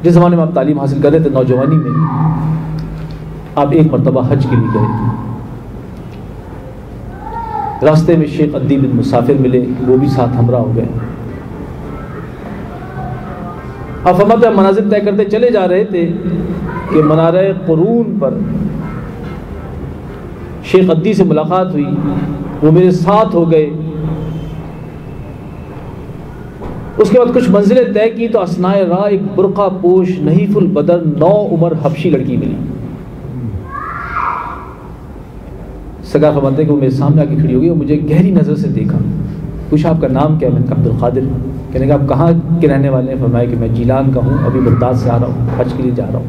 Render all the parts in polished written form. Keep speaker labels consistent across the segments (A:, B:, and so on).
A: جس زمانے میں آپ تعلیم حاصل کر رہے تھے نوجوانی میں، آپ ایک مرتبہ حج کے لیے گئے، راستے میں شیخ عدی بن مسافر ملے، وہ بھی ساتھ ہمراہ ہو گئے۔ آپ فرماتے ہیں منازل طے کرتے چلے جا رہے تھے کہ منارہ قرون پر شیخ عدی سے ملاقات ہوئی، وہ میرے ساتھ ہو گئے۔ اس کے بعد کچھ منزلیں طے کی تو اثناء راہ ایک برقع پوش نحیف البدن 9 عمر حبشی لڑکی ملی۔ سرکار فرماتے ہیں کہ وہ میرے سامنے آ کے کھڑی ہو گئی اور مجھے گہری نظر سے دیکھا، پوچھا آپ کا نام کیا ہے؟ میں نے کہا عبدالقادر۔ کہنے کا آپ کہاں کے رہنے والے ہیں؟ فرمایا کہ میں جیلان کا ہوں، ابھی بغداد سے آ رہا ہوں، حج کے لیے جا رہا ہوں۔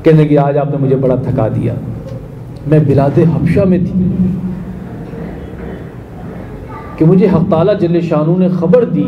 A: کہنے کہ آج آپ نے مجھے بڑا تھکا دیا، میں بلاد حبشہ میں تھی کہ مجھے حق تعالیٰ جل شانہ نے خبر دی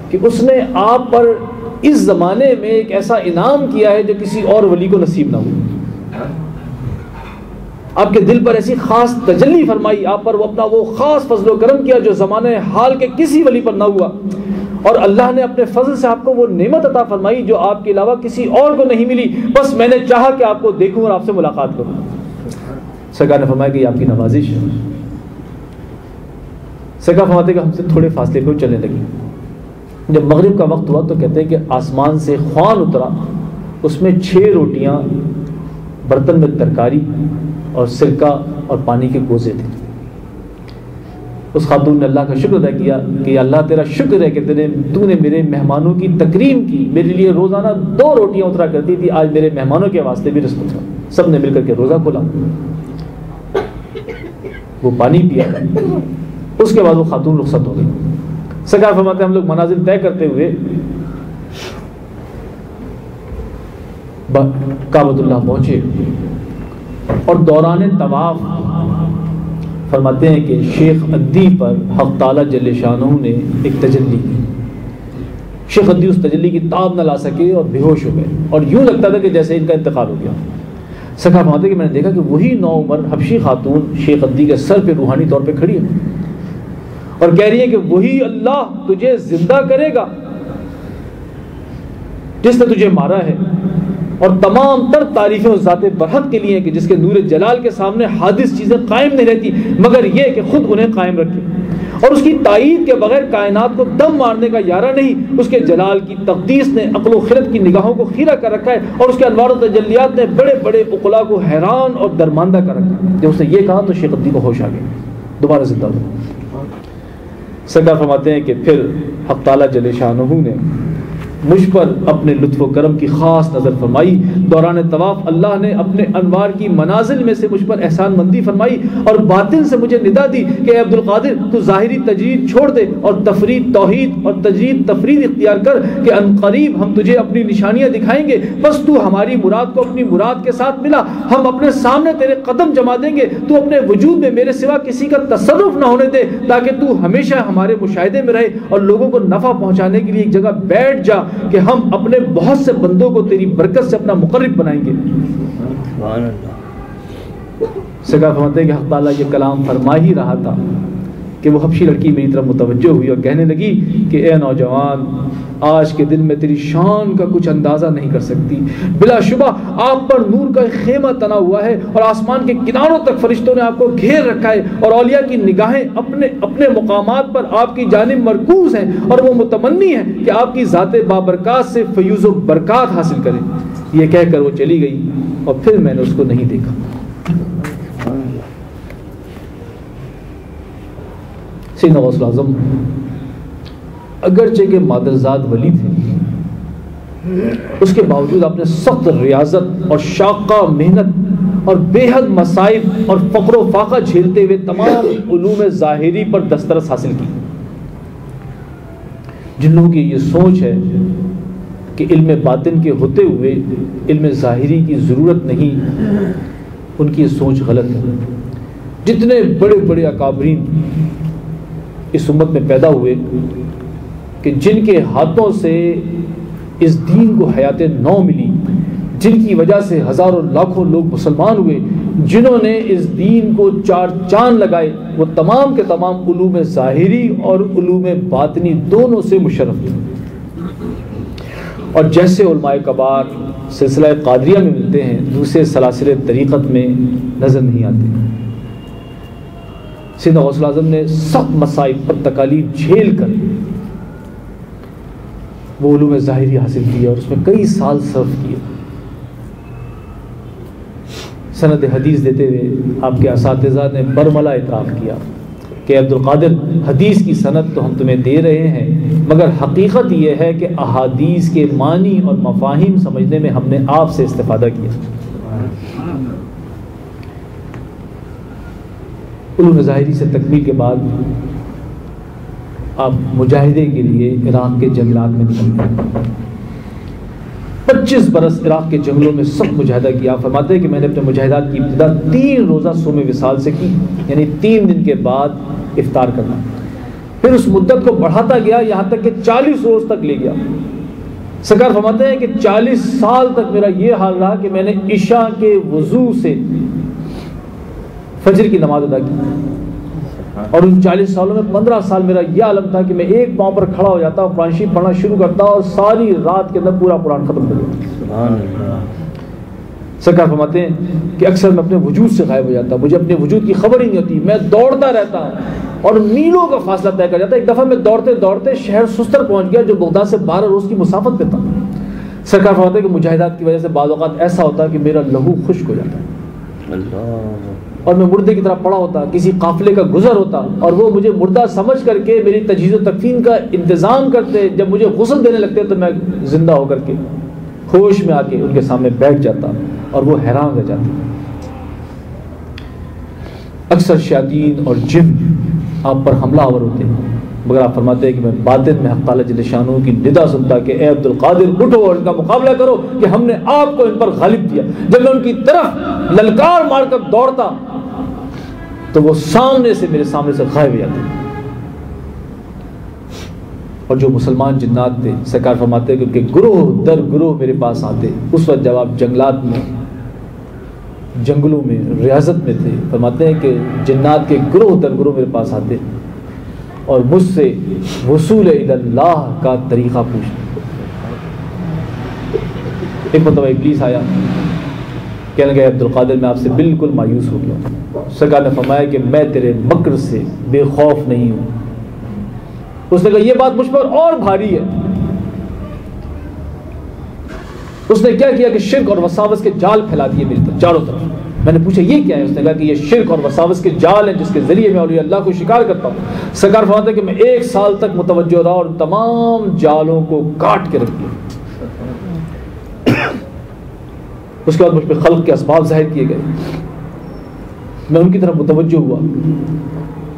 A: کہ اس نے آپ پر اس زمانے میں ایک ایسا انعام کیا ہے جو کسی اور ولی کو نصیب نہ ہو۔ آپ کے دل پر ایسی خاص تجلی فرمائی، آپ پر وہ اپنا وہ خاص فضل و کرم کیا جو زمانے حال کے کسی ولی پر نہ ہوا، اور اللہ نے اپنے فضل سے آپ کو وہ نعمت عطا فرمائی جو آپ کے علاوہ کسی اور کو نہیں ملی۔ بس میں نے چاہا کہ آپ کو دیکھوں اور آپ سے ملاقات کروں۔ سرکار نے فرمایا کہ یہ آپ کی نوازش ہے۔ سرکار فرماتے کہ ہم سے تھوڑے فاصلے پہ چلنے لگی۔ جب مغرب کا وقت ہوا تو کہتے ہیں کہ آسمان سے خوان اترا، اس میں 6 روٹیاں، برتن میں ترکاری اور سرکہ اور پانی کے کوزے تھے۔ اس خاتون نے اللہ کا شکر ادا کیا کہ اللہ تیرا شکر ہے کہ تو نے میرے مہمانوں کی تکریم کی، میرے لیے روزانہ 2 روٹیاں اترا کرتی تھی، آج میرے مہمانوں کے واسطے بھی رزق اترا۔ سب نے مل کر کے روزہ کھولا، وہ پانی پیا، اس کے بعد وہ خاتون رخصت ہو گئی۔ سرکار فرماتے ہیں ہم لوگ منازل طے کرتے ہوئے کعبۃ اللہ پہنچے اور دوران طواف فرماتے ہیں کہ شیخ عدی پر حق تعالیٰ جل شانہ نے ایک تجلی کی۔ شیخ عدی اس تجلی کی تاب نہ لا سکے اور بے ہوش ہو گئے، اور یوں لگتا تھا کہ جیسے ان کا انتقال ہو گیا۔ سرکار فرماتے ہیں کہ میں نے دیکھا کہ وہی 9 عمر حبشی خاتون شیخ عدی کے سر پہ روحانی طور پہ کھڑی ہے اور کہہ رہی ہے کہ وہی اللہ تجھے زندہ کرے گا جس نے تجھے مارا ہے، اور تمام تر تعریفیں اس ذات برحق کے لیے ہیں کہ جس کے نور جلال کے سامنے حادث چیزیں قائم نہیں رہتی مگر یہ کہ خود انہیں قائم رکھے، اور اس کی تائید کے بغیر کائنات کو دم مارنے کا یارہ نہیں۔ اس کے جلال کی تقدیس نے عقل و خرد کی نگاہوں کو خیرہ کر رکھا ہے، اور اس کے انوار و تجلیات نے بڑے بڑے عقلاء کو حیران اور درماندہ کر رکھا ہے۔ جب اس نے یہ کہا تو شیخ عدی کو ہوش آ گیا، دوبارہ زندہ ہو۔ سرکار فرماتے ہیں کہ پھر حق تعالیٰ جل شانہ نے مجھ پر اپنے لطف و کرم کی خاص نظر فرمائی۔ دوران طواف اللہ نے اپنے انوار کی منازل میں سے مجھ پر احسان مندی فرمائی اور باطن سے مجھے ندا دی کہ اے عبدالقادر تو ظاہری تجرید چھوڑ دے اور تفرید توحید اور تجرید تفرید اختیار کر کہ عنقریب ہم تجھے اپنی نشانیاں دکھائیں گے، بس تو ہماری مراد کو اپنی مراد کے ساتھ ملا، ہم اپنے سامنے تیرے قدم جما دیں گے، تو اپنے وجود میں میرے سوا کسی کا تصرف نہ ہونے دے تاکہ تو ہمیشہ ہمارے مشاہدے میں رہے اور لوگوں کو نفع پہنچانے کے لیے ایک جگہ بیٹھ جا کہ ہم اپنے بہت سے بندوں کو تیری برکت سے اپنا مقرب بنائیں گے۔ سبحان اللہ۔ سرکار فرماتے ہیں کہ حق تعالیٰ یہ کلام فرما ہی رہا تھا کہ وہ حبشی لڑکی میری طرف متوجہ ہوئی اور کہنے لگی کہ اے نوجوان، آج کے دن میں تیری شان کا کچھ اندازہ نہیں کر سکتی، بلا شبہ آپ پر نور کا ایک خیمہ تنا ہوا ہے اور آسمان کے کناروں تک فرشتوں نے آپ کو گھیر رکھا ہے، اور اولیاء کی نگاہیں اپنے مقامات پر آپ کی جانب مرکوز ہیں، اور وہ متمنی ہیں کہ آپ کی ذات بابرکات سے فیوز و برکات حاصل کریں۔ یہ کہہ کر وہ چلی گئی اور پھر میں نے اس کو نہیں دیکھا۔ سیدنا غوث الاعظم اگرچہ کہ مادرزاد ولی تھے، اس کے باوجود آپ نے سخت ریاضت اور شاقہ محنت اور بے حد مصائب اور فقر و فاقہ جھیلتے ہوئے تمام علوم ظاہری پر دسترس حاصل کی۔ جن لوگوں کی یہ سوچ ہے کہ علم باطن کے ہوتے ہوئے علم ظاہری کی ضرورت نہیں، ان کی یہ سوچ غلط ہے۔ جتنے بڑے بڑے اکابرین اس امت میں پیدا ہوئے کہ جن کے ہاتھوں سے اس دین کو حیات نو ملی، جن کی وجہ سے ہزاروں لاکھوں لوگ مسلمان ہوئے، جنہوں نے اس دین کو چار چاند لگائے وہ تمام کے تمام علوم ظاہری اور علوم باطنی دونوں سے مشرف تھے. اور جیسے علماء کبار سلسلہ قادریہ میں ملتے ہیں دوسرے سلاسل طریقت میں نظر نہیں آتے. سیدنا غوث اعظم نے سخت مصائب پر تکالیف جھیل کر وہ علوم ظاہری حاصل کیا اور اس میں کئی سال صرف کیے. سند حدیث دیتے ہوئے آپ کے اساتذہ نے برملا اعتراف کیا کہ عبد القادر حدیث کی سند تو ہم تمہیں دے رہے ہیں مگر حقیقت یہ ہے کہ احادیث کے معنی اور مفاہیم سمجھنے میں ہم نے آپ سے استفادہ کیا. علوم ظاہری سے تکمیل کے بعد آپ مجاہدے کے لیے عراق کے جنگلات میں نکل گئے. 25 برس عراق کے جنگلوں میں سخت مجاہدہ کیا. فرماتے ہیں کہ میں نے اپنے مجاہدات کی ابتدا 3 روزہ صوم وصال سے کی، یعنی 3 دن کے بعد افطار کرنا. پھر اس مدت کو بڑھاتا گیا یہاں تک کہ 40 روز تک لے گیا. سرکار فرماتے ہیں کہ 40 سال تک میرا یہ حال رہا کہ میں نے عشاء کے وضو سے فجر کی نماز ادا کی. اور ان 40 سالوں میں 15 سال میرا یہ عالم تھا کہ میں ایک پاؤں پر کھڑا ہو جاتا اور قرآن شریف پڑھنا شروع کرتا اور ساری رات کے اندر پورا قرآن ختم کر دیتا. سرکار فرماتے ہیں کہ اکثر میں اپنے وجود سے غائب ہو جاتا، مجھے اپنے وجود کی خبر ہی نہیں ہوتی. میں دوڑتا رہتا اور میلوں کا فاصلہ طے کر جاتا. ایک دفعہ میں دوڑتے دوڑتے شہر سستر پہنچ گیا جو بغداد سے 12 روز کی مسافت پہ تھا. سرکار فرماتے ہیں کہ مجاہدات کی وجہ سے بعض اوقات ایسا ہوتا کہ میرا لہو خشک ہو جاتا اور میں مردے کی طرح پڑا ہوتا. کسی قافلے کا گزر ہوتا اور وہ مجھے مردہ سمجھ کر کے میری تجہیز و تکفین کا انتظام کرتے. جب مجھے غسل دینے لگتے تو میں زندہ ہو کر کے ہوش میں آ کے ان کے سامنے بیٹھ جاتا اور وہ حیران رہ جاتے. اکثر شیاطین اور جن آپ پر حملہ آور ہوتے ہیں مگر آپ فرماتے ہیں کہ میں باطن میں حق تعالی جل شانہ کی ندا سنتا کہ اے عبد القادر اٹھو اور ان کا مقابلہ کرو کہ ہم نے آپ کو ان پر غالب کیا. جب میں ان کی طرف للکار مار کر دوڑتا تو وہ سامنے سے میرے سامنے سے غائب ہو جاتے. اور جو مسلمان جنات تھے سرکار فرماتے ہیں کہ ان کے گروہ در گروہ میرے پاس آتے. اس وقت جب آپ جنگلات میں جنگلوں میں ریاضت میں تھے فرماتے ہیں کہ جنات کے گروہ در گروہ میرے پاس آتے اور مجھ سے وصول اللہ کا طریقہ پوچھتے. ایک مرتبہ ابلیس آیا کہنے لگا عبد القادر میں آپ سے بالکل مایوس ہو گیا. سرکار نے فرمایا کہ میں تیرے مکر سے بے خوف نہیں ہوں. اس نے کہا یہ بات مجھ پر اور بھاری ہے. اس نے کیا کیا کہ شرک اور وساوس کے جال پھیلا دیے میری طرف چاروں طرف. میں نے پوچھا یہ کیا ہے؟ اس نے کہا کہ یہ شرک اور وساوس کے جال ہیں جس کے ذریعے میں اولیاء اللہ کو شکار کرتا ہوں. سرکار فرماتے ہیں کہ میں 1 سال تک متوجہ رہا اور تمام جالوں کو کاٹ کے رکھ دیا. اس کے بعد مجھ پہ خلق کے اسباب ظاہر کیے گئے. میں ان کی طرف متوجہ ہوا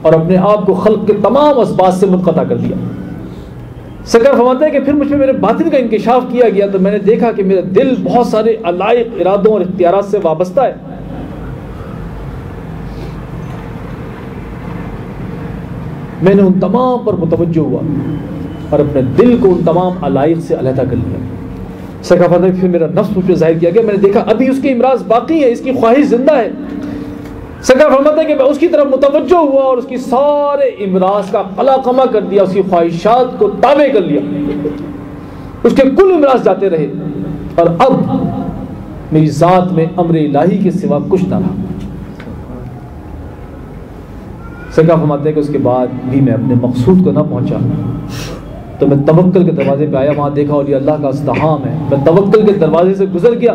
A: اور اپنے آپ کو خلق کے تمام اسباب سے منقطع کر دیا. سرکار فرماتے ہیں کہ پھر مجھ پہ میرے باطن کا انکشاف کیا گیا تو میں نے دیکھا کہ میرا دل بہت سارے علائق ارادوں اور اختیارات سے وابستہ ہے. میں نے ان تمام پر متوجہ ہوا اور اپنے دل کو ان تمام علائق سے علیحدہ کر لیا. سرکار فرماتے ہیں پھر میرا نفس مجھ پہ ظاہر کیا گیا. میں نے دیکھا ابھی اس کی امراض باقی ہے، اس کی خواہش زندہ ہے. سرکار فرماتے ہیں کہ میں اس کی طرف متوجہ ہوا اور اس کی سارے امراض کا قلع قمع کر دیا، اس کی خواہشات کو تابع کر لیا. اس کے کل امراض جاتے رہے اور اب میری ذات میں امر الہی کے سوا کچھ نہ رہا. سرکار فرماتے ہیں کہ اس کے بعد بھی میں اپنے مقصود کو نہ پہنچا تو میں توکل کے دروازے پہ آیا. وہاں دیکھا اولیاء اللہ کا ازدحام ہے. میں توکل کے دروازے سے گزر گیا،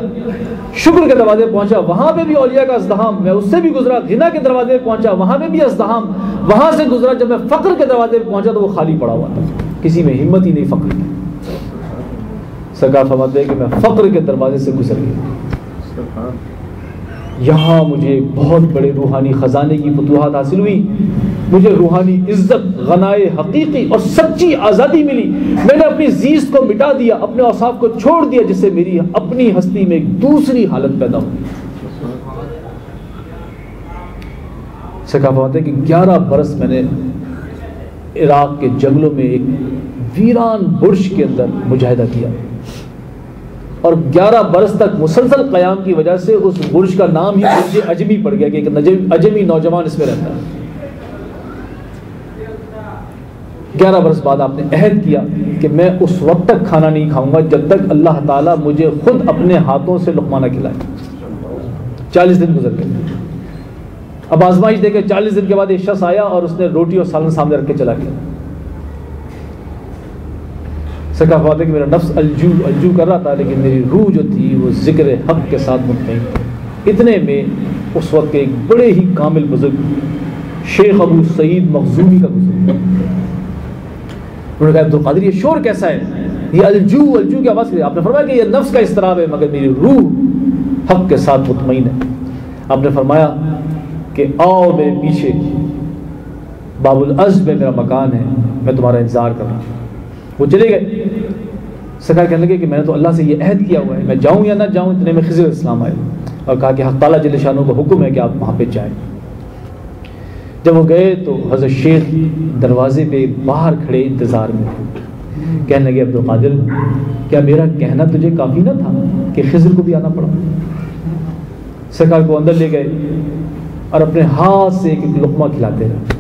A: شکر کے دروازے پہنچا، وہاں پہ بھی اولیاء کا ازدحام. میں اس سے بھی گزرا، غنا کے دروازے پہ پہنچا، وہاں پہ بھی ازدحام. وہاں سے گزرا جب میں فقر کے دروازے پہ پہنچا تو وہ خالی پڑا ہوا تھا، کسی میں ہمت ہی نہیں فقر کی. سرکار فرماتے ہیں کہ میں فقر کے دروازے سے گزر گیا. یہاں مجھے بہت بڑے روحانی خزانے کی فتوحات حاصل ہوئی. مجھے روحانی عزت، غنائے حقیقی اور سچی آزادی ملی. میں نے اپنی زیست کو مٹا دیا، اپنے اوصاف کو چھوڑ دیا جس سے میری اپنی ہستی میں ایک دوسری حالت پیدا ہوئی. سرکار فرماتے ہیں کہ 11 برس میں نے عراق کے جنگلوں میں ایک ویران برج کے اندر مجاہدہ کیا. اور 11 برس تک مسلسل قیام کی وجہ سے اس برج کا نام ہی برج اجمی پڑ گیا کہ ایک اجمی نوجوان اس میں رہتا ہے۔ 11 برس بعد آپ نے عہد کیا کہ میں اس وقت تک کھانا نہیں کھاؤں گا جب تک اللہ تعالیٰ مجھے خود اپنے ہاتھوں سے لقمہ نہ کھلائے۔ 40 دن گزر گئے۔ اب آزمائش دے کے 40 دن کے بعد ایک شخص آیا اور اس نے روٹی اور سالن سامنے رکھ کے چلا گیا۔ سکا فرماتے کہ میرا نفس الجو الجو کر رہا تھا لیکن میری روح جو تھی وہ ذکر حق کے ساتھ مطمئن تھی۔ اتنے میں اس وقت کے ایک بڑے ہی کامل بزرگ شیخ ابو سعید مخزومی کا گزر، انہوں نے کہا عبد القادر یہ شور کیسا ہے، یہ الجو الجو کی آواز کی؟ آپ نے فرمایا کہ یہ نفس کا اضطراب ہے مگر میری روح حق کے ساتھ مطمئن ہے۔ آپ نے فرمایا کہ آؤ میرے پیچھے، باب العزب میں میرا مکان ہے، میں تمہارا انتظار کر رہا ہوں۔ وہ چلے گئے۔ سرکار کہنے لگے کہ میں نے تو اللہ سے یہ عہد کیا ہوا ہے، میں جاؤں یا نہ جاؤں۔ اتنے میں خضر اسلام آئے اور کہا کہ حق تعالیٰ جل شانہ کا حکم ہے کہ آپ وہاں پہ جائیں۔ جب وہ گئے تو حضرت شیخ دروازے پہ باہر کھڑے انتظار میں، کہنے لگے عبد القادر کیا میرا کہنا تجھے کافی نہ تھا کہ خضر کو بھی آنا پڑا؟ سرکار کو اندر لے گئے اور اپنے ہاتھ سے ایک ایک لقمہ کھلاتے رہے۔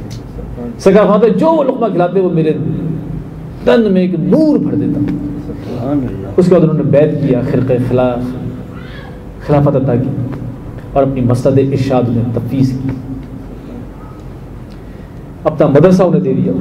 A: سرکار فرماتے جو وہ لقمہ کھلاتے وہ میرے تن میں ایک نور بھر دیتا۔ اس کے بعد انہوں نے بیعت کیا، خرقہ خلافت عطا کی اور اپنی مسند ارشاد انہیں تفویض کی، اپنا مدرسہ انہیں دے دیا۔